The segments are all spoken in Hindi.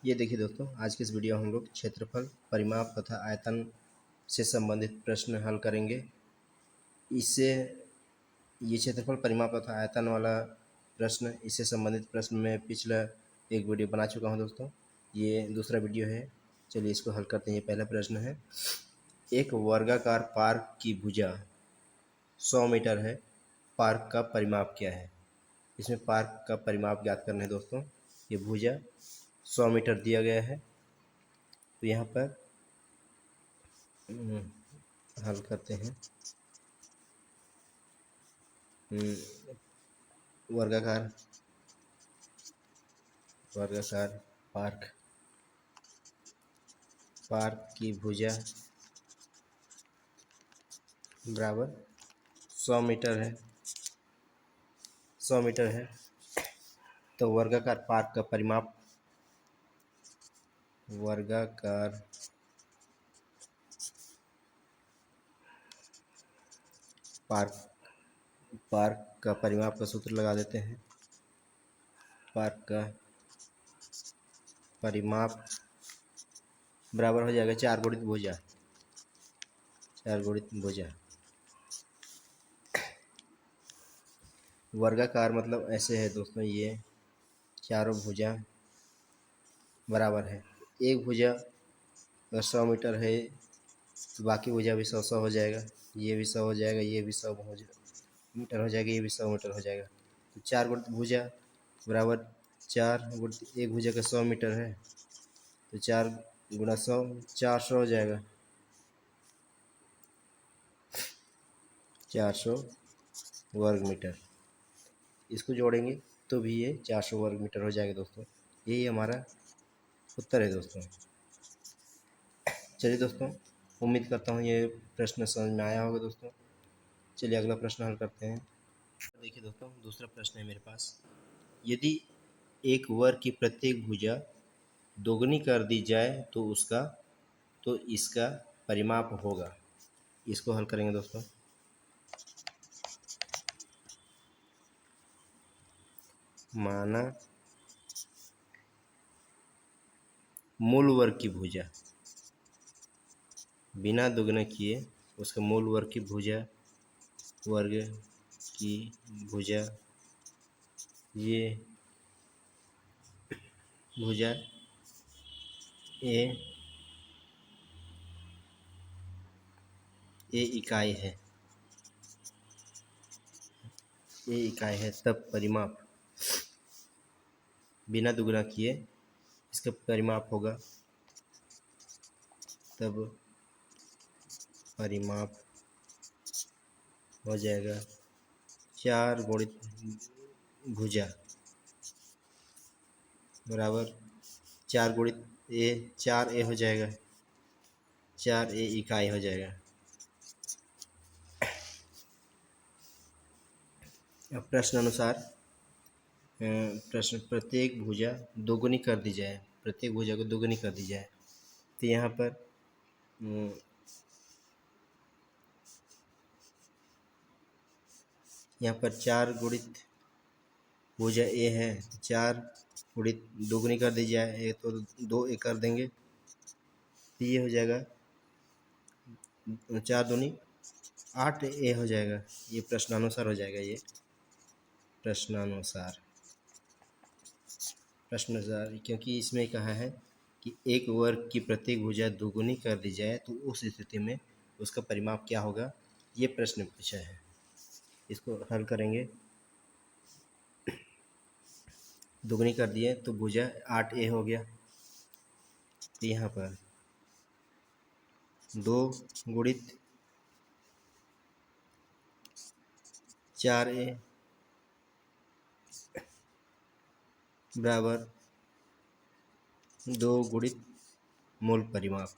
ये देखिए दोस्तों, आज की इस वीडियो में हम लोग क्षेत्रफल, परिमाप तथा आयतन से संबंधित प्रश्न हल करेंगे। इससे ये क्षेत्रफल, परिमाप तथा आयतन वाला प्रश्न, इससे संबंधित प्रश्न में पिछला एक वीडियो बना चुका हूँ दोस्तों। ये दूसरा वीडियो है। चलिए इसको हल करते हैं। ये पहला प्रश्न है, एक वर्गाकार पार्क की भुजा 100 मीटर है, पार्क का परिमाप क्या है? इसमें पार्क का परिमाप ज्ञात करना है दोस्तों। ये भुजा 100 मीटर दिया गया है, तो यहाँ पर हल करते हैं। वर्गाकार वर्गाकार पार्क की भुजा बराबर 100 मीटर है। 100 मीटर है, तो वर्गाकार पार्क का परिमाप, वर्गाकार पार्क का परिमाप का सूत्र लगा देते हैं। पार्क का परिमाप बराबर हो जाएगा 4 गुणित भुजा। 4 गुणित भुजा। वर्गाकार मतलब ऐसे है दोस्तों, ये चारों भुजा बराबर है। एक भुजा अगर 100 मीटर है तो बाकी भुजा भी 100 हो जाएगा, ये भी 100 हो जाएगा, ये भी 100 मीटर हो जाएगा, ये भी 100 मीटर हो जाएगा। तो 4 गुणित भुजा बराबर 4 गुणित एक भुजा का 100 मीटर है, तो 4 गुणा 100 400 हो जाएगा। 400 वर्ग मीटर। इसको जोड़ेंगे तो भी ये 400 वर्ग मीटर हो जाएगा दोस्तों। यही हमारा उत्तर है दोस्तों। चलिए दोस्तों, उम्मीद करता हूँ ये प्रश्न समझ में आया होगा दोस्तों। चलिए अगला प्रश्न हल करते हैं। देखिए दोस्तों, दूसरा प्रश्न है मेरे पास। यदि एक वर्ग की प्रत्येक भुजा दोगुनी कर दी जाए तो इसका परिमाप होगा। इसको हल करेंगे दोस्तों। माना मूल वर्ग की भुजा बिना दोगुना किए उसका मूल वर्ग की भुजा ये भुजा ए इकाई है, तब परिमाप बिना दुगुना किए इसका परिमाप होगा। तब परिमाप हो जाएगा 4 गुणित भुजा बराबर 4 गुणित ए, 4 ए हो जाएगा, 4 ए इकाई हो जाएगा। अब प्रश्न अनुसार प्रश्न, प्रत्येक भुजा दोगुनी कर दी जाए, प्रत्येक भुजा को दोगुनी कर दी जाए, तो यहाँ पर यहाँ पर 4 गुणित भुजा ए है, 4 गुणित दोगुनी कर दी जाए तो 2 ए कर देंगे, तो ये हो जाएगा 4 दूनी 8 ए हो जाएगा। ये प्रश्नानुसार हो जाएगा। ये प्रश्नानुसार क्योंकि इसमें कहा है कि एक वर्ग की प्रत्येक भुजा दोगुनी कर दी जाए तो उस स्थिति में उसका परिमाप क्या होगा, ये प्रश्न पूछा है। इसको हल करेंगे। दोगुनी कर दिए तो भुजा 8 ए हो गया, तो यहाँ पर 2 गुणित 4 ए बराबर 2 गुणित मूल परिमाप।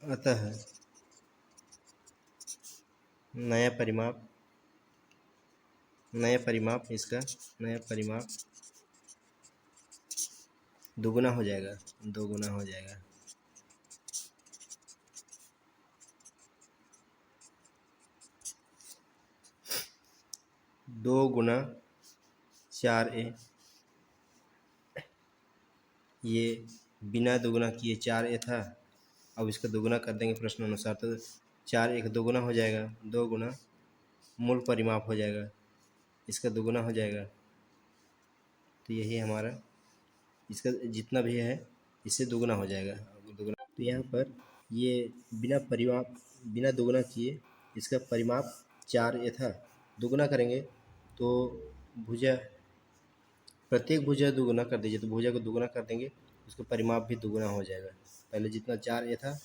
अतः नया परिमाप दोगुना हो जाएगा। 2 गुना 4a, ये बिना दुगुना किए 4a था, अब इसका दुगुना कर देंगे प्रश्न अनुसार तो 4 एक दुगुना हो जाएगा, 2 गुना मूल परिमाप हो जाएगा, इसका दुगुना हो जाएगा। तो यही हमारा इसका जितना भी है इससे दुगुना हो जाएगा, दुगुना। तो यहाँ पर ये बिना दुगुना किए इसका परिमाप 4a था, दुगुना करेंगे तो भुजा प्रत्येक भुजा दुगुना कर दीजिए, तो भुजा को दुगुना कर देंगे उसका परिमाप भी दुगुना हो जाएगा। पहले जितना 4a था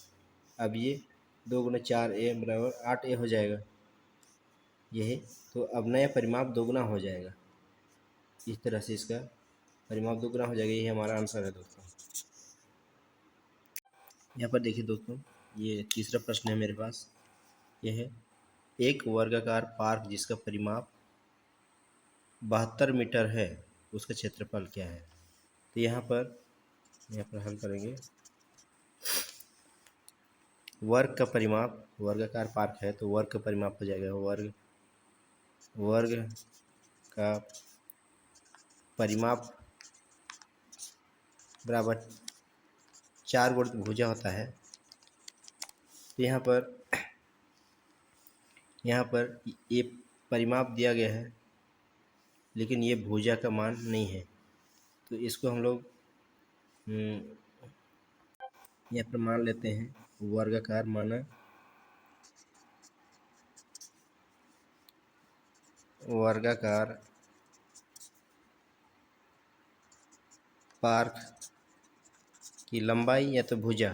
अब ये 2 गुना 4a बराबर 8a हो जाएगा, यही। तो अब नया परिमाप दोगुना हो जाएगा, इस तरह से इसका परिमाप दोगुना हो जाएगा, यही हमारा आंसर है दोस्तों। यहाँ पर देखिए दोस्तों, ये तीसरा प्रश्न है मेरे पास, यह है एक वर्गाकार पार्क जिसका परिमाप 72 मीटर है, उसका क्षेत्रफल क्या है। तो यहाँ पर हल करेंगे। वर्ग का परिमाप, वर्गाकार पार्क है तो वर्ग का परिमाप हो जाएगा वर्ग का परिमाप बराबर 4 गुण भुजा होता है। तो यहाँ पर ये परिमाप दिया गया है लेकिन ये भुजा का मान नहीं है, तो इसको हम लोग यहाँ पर मान लेते हैं वर्गाकार माना वर्गाकार पार्क की लंबाई या तो भुजा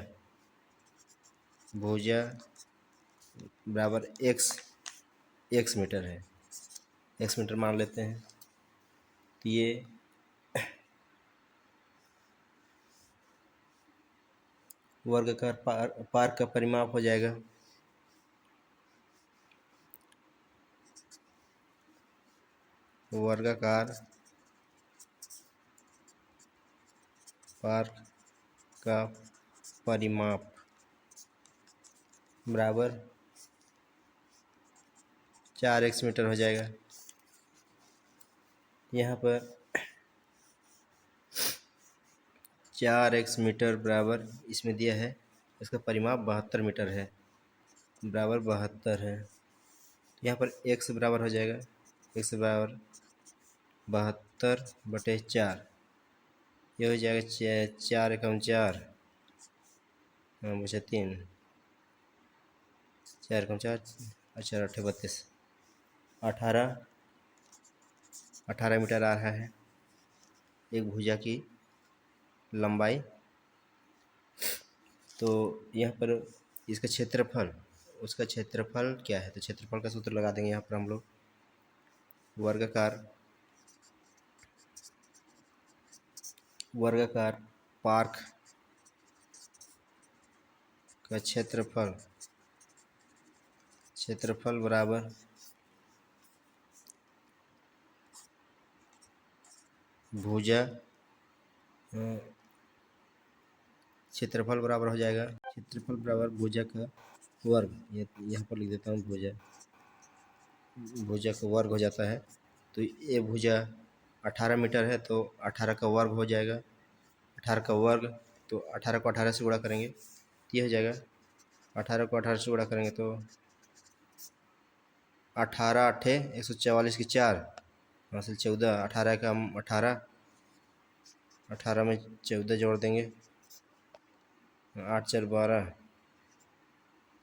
बराबर x मीटर है, x मीटर मान लेते हैं। तो ये वर्गाकार पार्क का परिमाप हो जाएगा वर्गाकार पार्क का परिमाप बराबर 4x मीटर हो जाएगा। यहाँ पर 4x मीटर बराबर इसमें दिया है, इसका परिमाप 72 मीटर है, बराबर 72 है। यहाँ पर x बराबर हो जाएगा, x बराबर 72/4, ये हो जाएगा 4 एकम 4 बचा 3, 4 एकम 4 अच्छा 8 32, 18 मीटर आ रहा है एक भुजा की लंबाई। तो यहाँ पर इसका क्षेत्रफल, उसका क्षेत्रफल क्या है, तो क्षेत्रफल का सूत्र लगा देंगे यहाँ पर हम लोग। वर्गाकार पार्क का क्षेत्रफल बराबर भुजा क्षेत्रफल बराबर हो जाएगा, क्षेत्रफल बराबर भुजा का वर्ग, ये यहाँ पर लिख देता हूँ, भुजा का वर्ग हो जाता है। तो ये भुजा 18 मीटर है तो 18 का वर्ग हो जाएगा, 18 का वर्ग, तो 18 को 18 से गुणा करेंगे तो ये हो जाएगा, 18 को 18 से गुणा करेंगे तो 18 8 144 की 4 हासिल 14, 18 का 18 में 14 जोड़ देंगे, 8 4 12,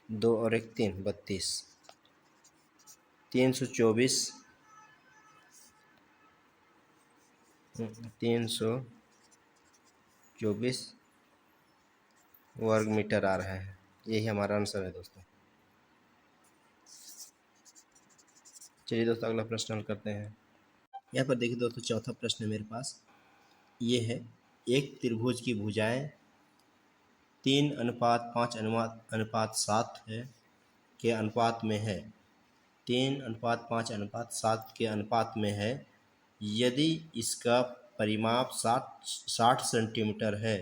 2 और 1 3 32, 324 वर्ग मीटर आ रहा है, यही हमारा आंसर है दोस्तों। चलिए दोस्तों अगला प्रश्न हल करते हैं। यहाँ पर देखिए दोस्तों, चौथा प्रश्न मेरे पास ये है, एक त्रिभुज की भुजाएं 3:5:7 है के अनुपात में है, 3:5:7 के अनुपात में है, यदि इसका परिमाप 60 सेंटीमीटर है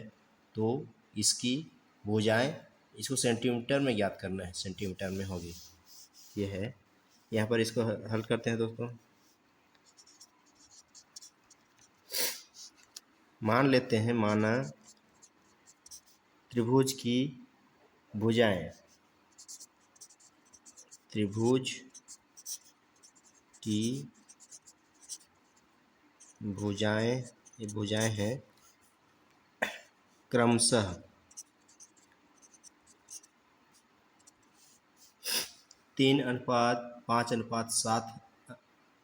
तो इसकी भुजाएं, इसको सेंटीमीटर में ज्ञात करना है, सेंटीमीटर में होगी, ये है। यहाँ पर इसको हल करते हैं दोस्तों। मान लेते हैं, माना त्रिभुज की भुजाएं, त्रिभुज की भुजाएं, ये भुजाएं हैं क्रमशः 3:5:7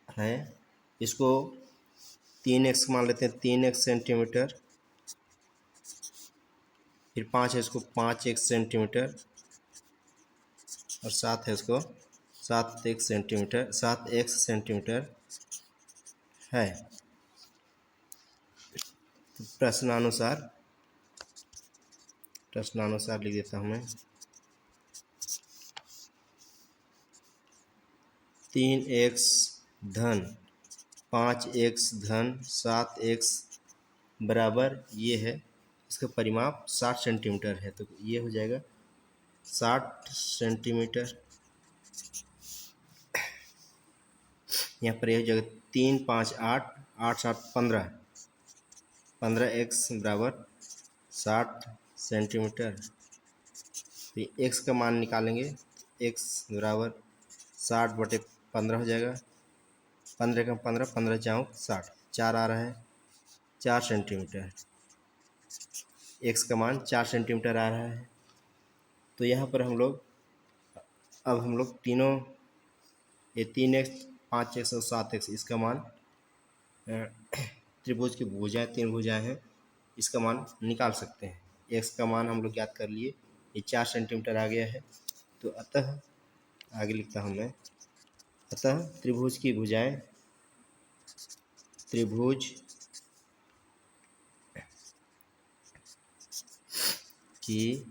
है। इसको 3x मान लेते हैं, 3x सेंटीमीटर, फिर 5 है इसको 5x सेंटीमीटर, और 7 है इसको 7x सेंटीमीटर है। तो प्रश्नानुसार लिख देता हूँ मैं, 3x धन 5x धन 7x बराबर ये है, इसका परिमाप 60 सेंटीमीटर है, तो ये हो जाएगा 60 सेंटीमीटर। यहाँ पर ये हो जाएगा 3 5 8 8 7 15, 15x बराबर 60 सेंटीमीटर। तो x का मान निकालेंगे, x बराबर 60/15 हो जाएगा, 15 का 15, 15 चौक 60, 4 आ रहा है, 4 सेंटीमीटर। x का मान 4 सेंटीमीटर आ रहा है। तो यहाँ पर अब हम लोग तीनों, ये 3x 5x और 7x, इसका मान त्रिभुज की भुजाएं, 3 भुजाएं हैं, इसका मान निकाल सकते हैं। x का मान हम लोग ज्ञात कर लिए, ये 4 सेंटीमीटर आ गया है। तो अतः आगे लिखता हूँ मैं, अतः त्रिभुज की भुजाएं, त्रिभुज की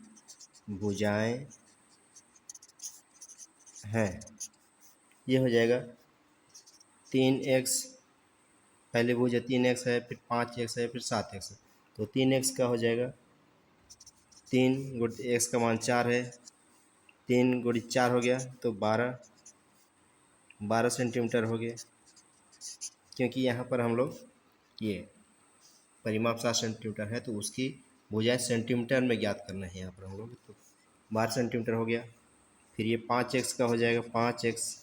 भुजाएं हैं, ये हो जाएगा 3x, पहले भुजा 3x है, फिर 5x है, फिर 7x है, तो 3x का हो जाएगा 3 गुणित x का मान 4 है, 3 गुणित 4 हो गया तो 12 सेंटीमीटर हो गया। क्योंकि यहाँ पर हम लोग ये परिमाप 7 सेंटीमीटर है, तो उसकी भुजाएं सेंटीमीटर में ज्ञात करना है यहाँ पर हम लोग, तो 12 सेंटीमीटर हो गया। फिर ये 5x का हो जाएगा 5x,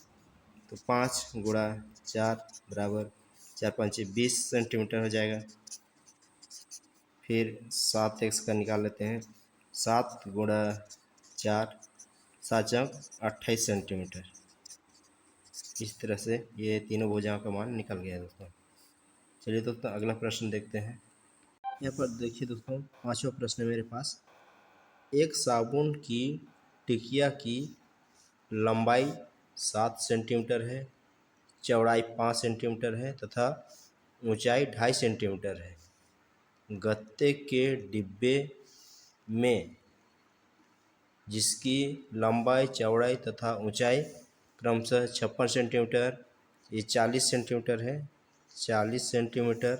तो 5 गुणा 4 बराबर 4 5 20 सेंटीमीटर हो जाएगा। फिर 7x का निकाल लेते हैं, 7 गुणा 4 7 चौक 28 सेंटीमीटर। इस तरह से ये तीनों भुजाओं का मान निकल गया दोस्तों। चलिए दोस्तों अगला प्रश्न देखते हैं। यहाँ पर देखिए दोस्तों, 5वां प्रश्न है मेरे पास। एक साबुन की टिकिया की लंबाई 7 सेंटीमीटर है, चौड़ाई 5 सेंटीमीटर है तथा ऊंचाई 2.5 सेंटीमीटर है। गत्ते के डिब्बे में जिसकी लंबाई, चौड़ाई तथा ऊंचाई क्रमशः 56 सेंटीमीटर, ये 40 सेंटीमीटर है, 40 सेंटीमीटर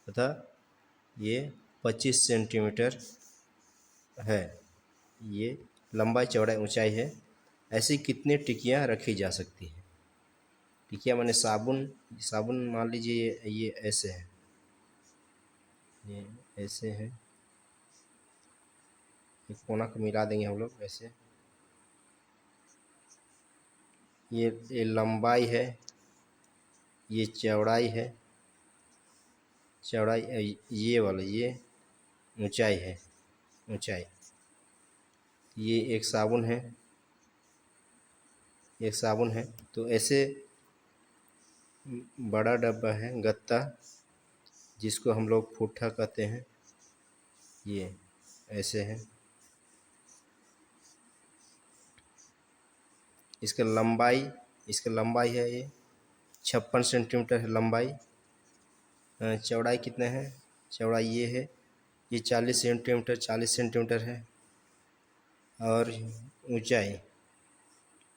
तथा ये 25 सेंटीमीटर है। ये लंबाई, चौड़ाई, ऊंचाई है। ऐसी कितनी टिकियाँ रखी जा सकती हैं? टिकिया माने साबुन मान लीजिए ये ऐसे है, ये ऐसे है, एक कोना को मिला देंगे हम लोग ऐसे। ये लंबाई है, ये चौड़ाई है, चौड़ाई ये वाला, ये ऊंचाई है, ऊंचाई। ये एक साबुन है, एक साबुन है। तो ऐसे बड़ा डब्बा है गत्ता, जिसको हम लोग फुट्ठा कहते हैं, ये ऐसे है। इसका लंबाई है ये 56 सेंटीमीटर है लंबाई। चौड़ाई कितना है? चौड़ाई ये है, ये 40 सेंटीमीटर है। और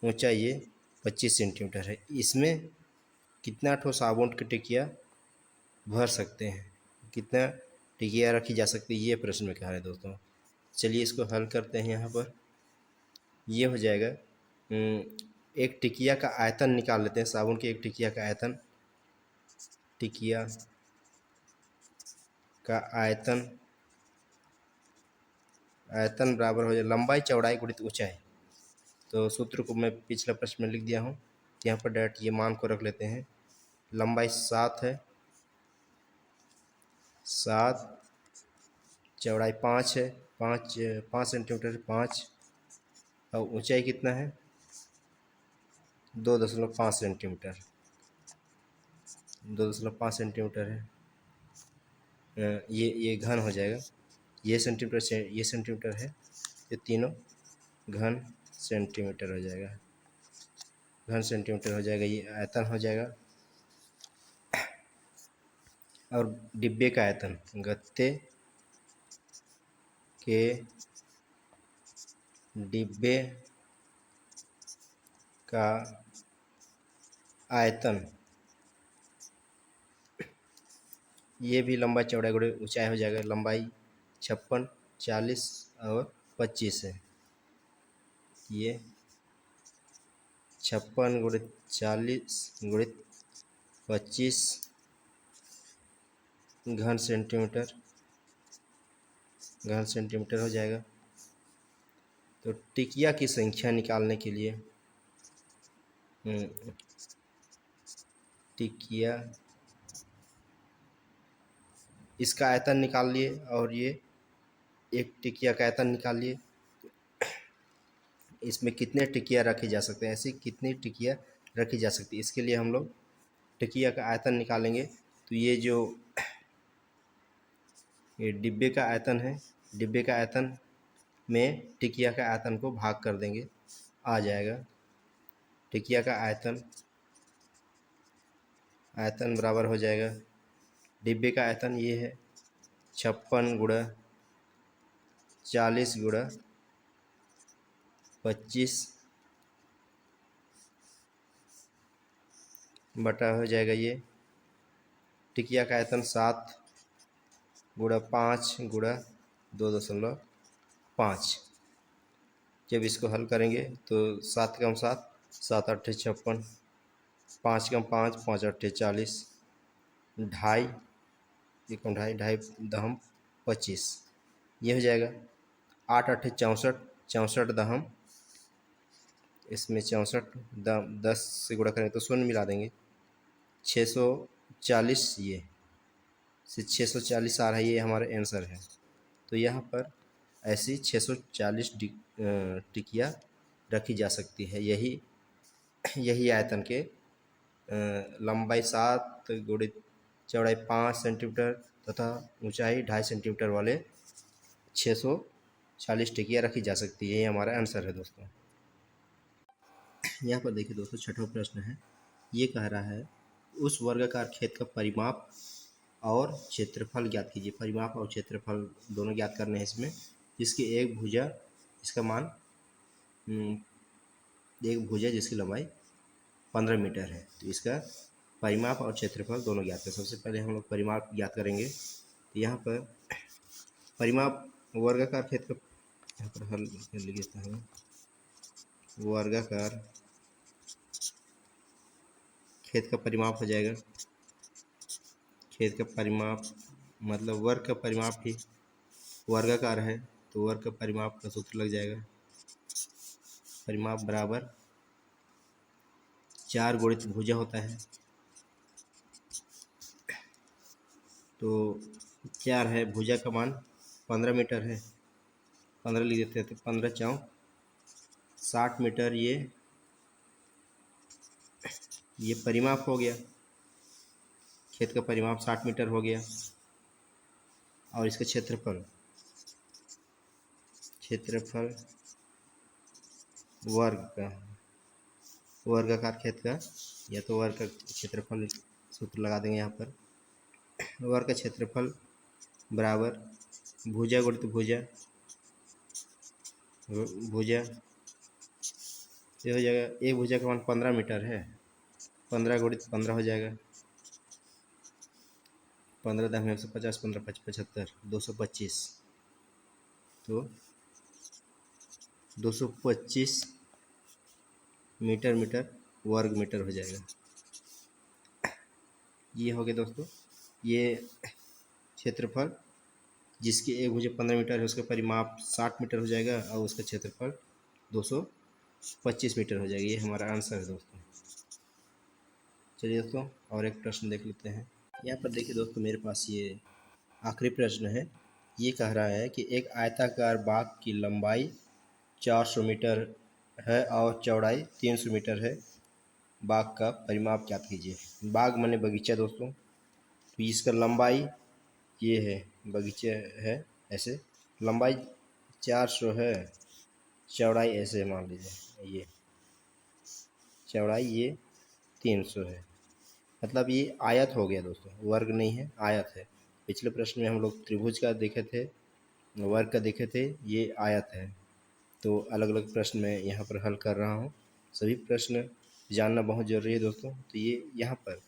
ऊंचाई ये 25 सेंटीमीटर है। इसमें कितना ठो साबुन की टिकिया भर सकते हैं, कितना टिकिया रखी जा सकती है, ये प्रश्न में कहा है दोस्तों। चलिए इसको हल करते हैं। यहाँ पर ये हो जाएगा, एक टिकिया का आयतन निकाल लेते हैं, साबुन की एक टिकिया का आयतन। टिकिया का आयतन बराबर हो जाए लंबाई चौड़ाई गुणित ऊंचाई। तो सूत्र को मैं पिछला प्रश्न में लिख दिया हूँ, यहाँ पर डायरेक्ट ये मान को रख लेते हैं। लंबाई 7 है, 7, चौड़ाई 5 है, 5 सेंटीमीटर 5, और ऊंचाई कितना है 2.5 सेंटीमीटर, 2.5 सेंटीमीटर है। ये घन हो जाएगा, ये सेंटीमीटर से ये सेंटीमीटर है, ये तीनों घन सेंटीमीटर हो जाएगा, घन सेंटीमीटर हो जाएगा, ये आयतन हो जाएगा। और डिब्बे का आयतन, गत्ते के डिब्बे का आयतन, ये भी लंबाई चौड़ाई गुणे ऊंचाई हो जाएगा। लंबाई 56, 40 और 25 है, ये 56 गुणित 40 गुणित 25 घन सेंटीमीटर हो जाएगा। तो टिकिया की संख्या निकालने के लिए टिकिया, इसका आयतन निकाल लिए और ये एक टिकिया का आयतन निकाल लिए। इसमें कितने टिकिया रखी जा सकते हैं, ऐसी कितनी टिकिया रखी जा सकती है, इसके लिए हम लोग टिकिया का आयतन निकालेंगे। तो ये जो ये डिब्बे का आयतन है, डिब्बे का आयतन में टिकिया का आयतन को भाग कर देंगे, आ जाएगा टिकिया का आयतन बराबर हो जाएगा, डिब्बे का आयतन ये है 56 गुणा 40 गुणा 25 बटा हो जाएगा ये टिकिया का आयतन 7 गुणा 5 गुणा 2.5। जब इसको हल करेंगे तो 7 कम 7, 7 8 56, 5 कम 5, 5 8 40, ढाई, ये कम ढाई, ढाई दहम 25, ये हो जाएगा। 8 8 64, 64 दहम, इसमें 64 10 से गुणा करेंगे तो शून्य मिला देंगे, 640, ये 640 आ रहा है, ये हमारा आंसर है। तो यहाँ पर ऐसी 640 टिकिया रखी जा सकती है। यही आयतन के लंबाई 7 गुणित चौड़ाई 5 सेंटीमीटर तथा ऊंचाई 2.5 सेंटीमीटर वाले 640 टिकिया रखी जा सकती है। ये हमारा आंसर है दोस्तों। यहाँ पर देखिए दोस्तों, छठवां प्रश्न है, ये कह रहा है उस वर्गाकार खेत का परिमाप और क्षेत्रफल ज्ञात कीजिए। परिमाप और क्षेत्रफल दोनों ज्ञात करने हैं इसमें। जिसकी एक भुजा, इसका मान एक भुजा जिसकी लंबाई 15 मीटर है, तो इसका परिमाप और क्षेत्रफल दोनों ज्ञात करें। सबसे पहले हम लोग परिमाप ज्ञात करेंगे। तो यहाँ पर परिमाप वर्गाकार खेत का, यहाँ पर हल कर लेता हूँ, वर्गाकार खेत का परिमाप हो जाएगा, खेत का परिमाप मतलब वर्ग का परिमाप ही वर्गाकार है, तो वर्ग का परिमाप का सूत्र लग जाएगा, परिमाप बराबर 4 गुणित भुजा होता है। तो 4 है, भुजा का मान 15 मीटर है, 15 लिख देते हैं, तो 15 4 60 मीटर, ये परिमाप हो गया, खेत का परिमाप 60 मीटर हो गया। और इसका क्षेत्रफल वर्गाकार खेत का, या तो वर्ग का क्षेत्रफल सूत्र लगा देंगे यहाँ पर। वर्ग का क्षेत्रफल बराबर भुजा गुणित भुजा, ये हो जाएगा, एक भुजा का मान 15 मीटर है, 15 गुणित 15 हो जाएगा, 15 10 150, 15 5 75, 225, तो 225 मीटर वर्ग मीटर हो जाएगा। ये हो गया दोस्तों, ये क्षेत्रफल जिसकी एक भुजा 15 मीटर है उसका परिमाप 60 मीटर हो जाएगा और उसका क्षेत्रफल 225 मीटर हो जाएगा। ये हमारा आंसर है दोस्तों। चलिए दोस्तों और एक प्रश्न देख लेते हैं। यहाँ पर देखिए दोस्तों मेरे पास ये आखिरी प्रश्न है। ये कह रहा है कि एक आयताकार बाग की लंबाई 400 मीटर है और चौड़ाई 300 मीटर है। बाग का परिमाप ज्ञात कीजिए। बाग माने बगीचा दोस्तों। तो इसका लंबाई ये है, बगीचा है ऐसे, लंबाई 400 है, चौड़ाई ऐसे मान लीजिए, ये चौड़ाई ये 300 है। मतलब ये आयत हो गया दोस्तों, वर्ग नहीं है, आयत है। पिछले प्रश्न में हम लोग त्रिभुज का देखे थे, वर्ग का देखे थे, ये आयत है। तो अलग अलग प्रश्न मैं यहाँ पर हल कर रहा हूँ। सभी प्रश्न जानना बहुत ज़रूरी है दोस्तों। तो ये यहाँ पर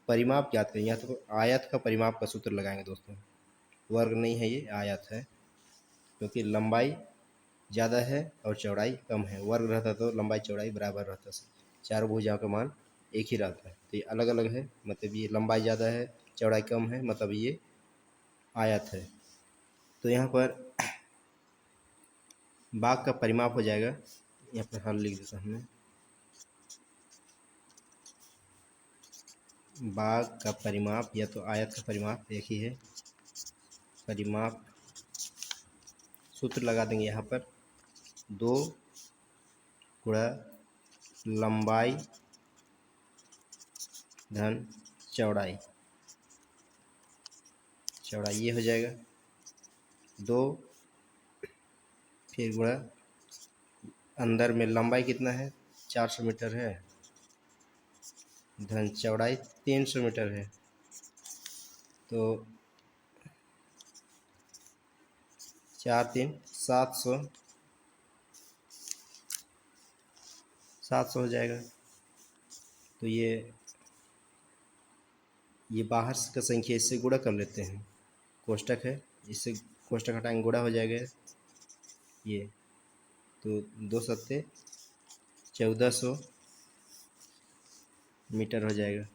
परिमाप ज्ञात करें, यहाँ तो आयत का परिमाप का सूत्र लगाएंगे दोस्तों। वर्ग नहीं है, ये आयत है, क्योंकि लंबाई ज़्यादा है और चौड़ाई कम है। वर्ग रहता तो लंबाई चौड़ाई बराबर रहता, चारों भुजाओं का मान एक ही रहता है। तो ये अलग अलग है, मतलब ये लंबाई ज़्यादा है, चौड़ाई कम है, मतलब ये आयत है। तो यहाँ पर बाग का परिमाप हो जाएगा, यहाँ पर हल लिख देता हमने। बाग का परिमाप या तो आयत का परिमाप एक ही है, परिमाप सूत्र लगा देंगे यहाँ पर, 2 गुणा लंबाई धन चौड़ाई, चौड़ाई ये हो जाएगा 2, फिर गुणा अंदर में लंबाई कितना है 400 मीटर है, धन चौड़ाई 300 मीटर है। तो 4 3 700 हो जाएगा। तो ये बाहर का संख्या इससे गुणा कर लेते हैं, कोष्टक है, इससे कोष्टक हटाएंगे, गुणा हो जाएगा ये। तो 2 सत्ते 1400 मीटर हो जाएगा,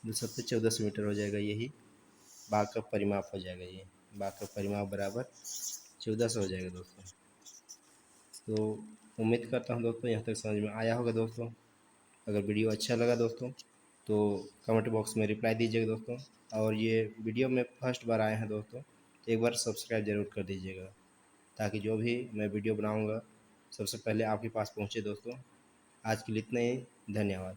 2 सत्ते 1400 मीटर हो जाएगा। यही बाग का परिमाप हो जाएगा। ये बाग का परिमाप बराबर 1400 हो जाएगा दोस्तों। तो उम्मीद करता हूँ दोस्तों यहाँ तक समझ में आया होगा दोस्तों। अगर वीडियो अच्छा लगा दोस्तों तो कमेंट बॉक्स में रिप्लाई दीजिएगा दोस्तों। और ये वीडियो में फर्स्ट बार आए हैं दोस्तों तो एक बार सब्सक्राइब ज़रूर कर दीजिएगा, ताकि जो भी मैं वीडियो बनाऊँगा सबसे पहले आपके पास पहुँचे दोस्तों। आज के लिए इतना ही, धन्यवाद।